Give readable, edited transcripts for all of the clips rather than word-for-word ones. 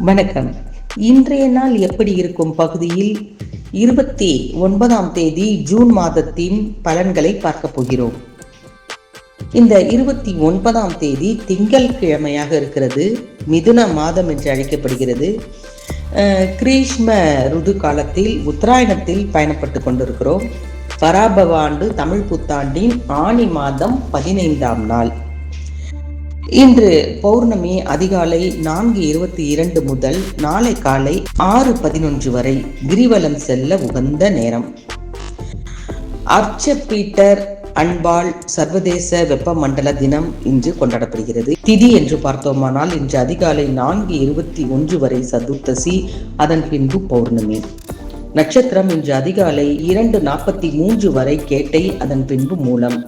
வணக்கம். இன்றைய நாள் எப்படி இருக்கும் பகுதியில் 29ஆம் தேதி ஜூன் மாதத்தின் பலன்களை பார்க்க போகிறோம். இந்த 29ஆம் தேதி திங்கள் கிழமையாக இருக்கிறது. மிதுன மாதம் என்று அழைக்கப்படுகிறது. கிரீஷ்ம ருது காலத்தில் உத்தராயணத்தில் பயணப்பட்டு கொண்டிருக்கிறோம். பராபவ ஆண்டு தமிழ் புத்தாண்டின் ஆனி மாதம் 15ஆம் நாள். இன்று பௌர்ணமி அதிகாலை 4:22 முதல் நாளை காலை 6:11 வரை கிரிவலம் செல்ல உகந்த நேரம். அர்ச்ச பீட்டர் அன்பாள் சர்வதேச வெப்பமண்டல தினம் இன்று கொண்டாடப்படுகிறது. திதி என்று பார்த்தோமானால் இன்று அதிகாலை 4:21 வரை சதுர்த்தசி, அதன் பின்பு பௌர்ணமி. நட்சத்திரம் இன்று அதிகாலை 2:43 வரை கேட்டை, அதன் பின்பு மூலம்.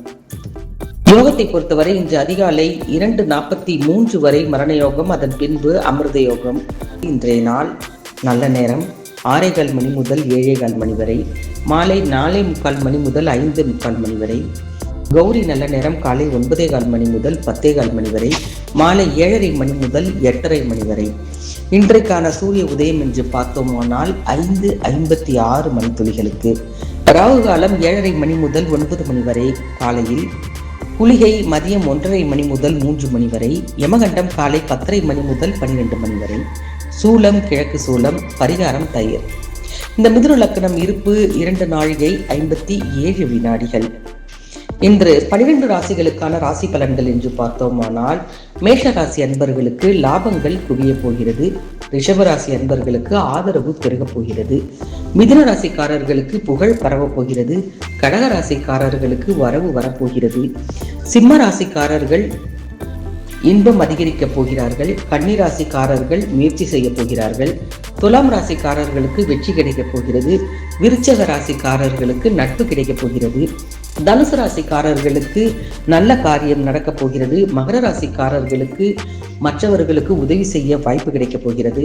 யோகத்தை பொறுத்தவரை இன்று அதிகாலை 2:43 வரை மரண யோகம், அதன் பின்பு அமிர்த யோகம். இன்றைய நாள் நல்ல நேரம் 6:15 மணி முதல் 7:15 மணி வரை, மாலை 4:45 மணி முதல் 5:45 மணி வரை. கௌரி நல்ல நேரம் காலை 9:15 மணி முதல் 10:15 மணி வரை, மாலை 7:30 மணி முதல் 8:30 மணி வரை. இன்றைக்கான சூரிய உதயம் என்று பார்த்தோமானால் 5:56 மணி துளிகளுக்கு. ராகு காலம் 7:30 மணி முதல் 9 மணி வரை காலையில். குளிகை மதியம் 1:30 மணி முதல் 3 மணி வரை. யமகண்டம் காலை 10:30 மணி முதல் 12 மணி வரை. சூலம் கிழக்கு சூலம். பரிகாரம் தயிர். இந்த மிதுன லக்னம் இருப்பு 2 நாழிகை 57 வினாடிகள். இன்று 12 ராசிகளுக்கான ராசி பலன்கள் என்று பார்த்தோமானால் மேஷ ராசி அன்பர்களுக்கு லாபங்கள் குவிய போகிறது. ரிஷபராசி அன்பர்களுக்கு ஆதரவு பெருக போகிறது. மிதுன ராசிக்காரர்களுக்கு புகழ் பரவ போகிறது. கடக ராசிக்காரர்களுக்கு வரவு வரப்போகிறது. சிம்ம ராசிக்காரர்கள் இன்பம் அதிகரிக்க போகிறார்கள். கன்னிராசிக்காரர்கள் முயற்சி செய்ய போகிறார்கள். துலாம் ராசிக்காரர்களுக்கு வெற்றி கிடைக்கப் போகிறது. விருச்சக ராசிக்காரர்களுக்கு நட்பு கிடைக்கப் போகிறது. தனுசு ராசிக்காரர்களுக்கு நல்ல காரியம் நடக்கப் போகிறது. மகர ராசிக்காரர்களுக்கு மற்றவர்களுக்கு உதவி செய்ய வாய்ப்பு கிடைக்கப் போகிறது.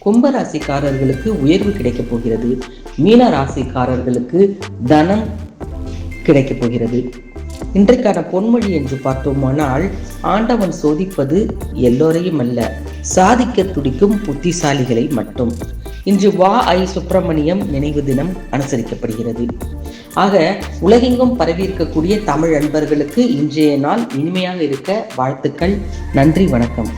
கும்ப ராசிக்காரர்களுக்கு உயர்வு கிடைக்கப் போகிறது. மீன ராசிக்காரர்களுக்கு தனம் கிடைக்கப் போகிறது. இன்றைக்கான பொன்மொழி என்று பார்த்தோமானால் ஆண்டவன் சோதிப்பது எல்லோரையும் அல்ல, சாதிக்க துடிக்கும் புத்திசாலிகளை மட்டும். இன்று வ.ஐ. சுப்பிரமணியம் நினைவு தினம் அனுசரிக்கப்படுகிறது. ஆக உலகெங்கும் பரவி இருக்கக்கூடிய தமிழ் அன்பர்களுக்கு இன்றைய நாள் இனிமையாக இருக்க வாழ்த்துக்கள். நன்றி, வணக்கம்.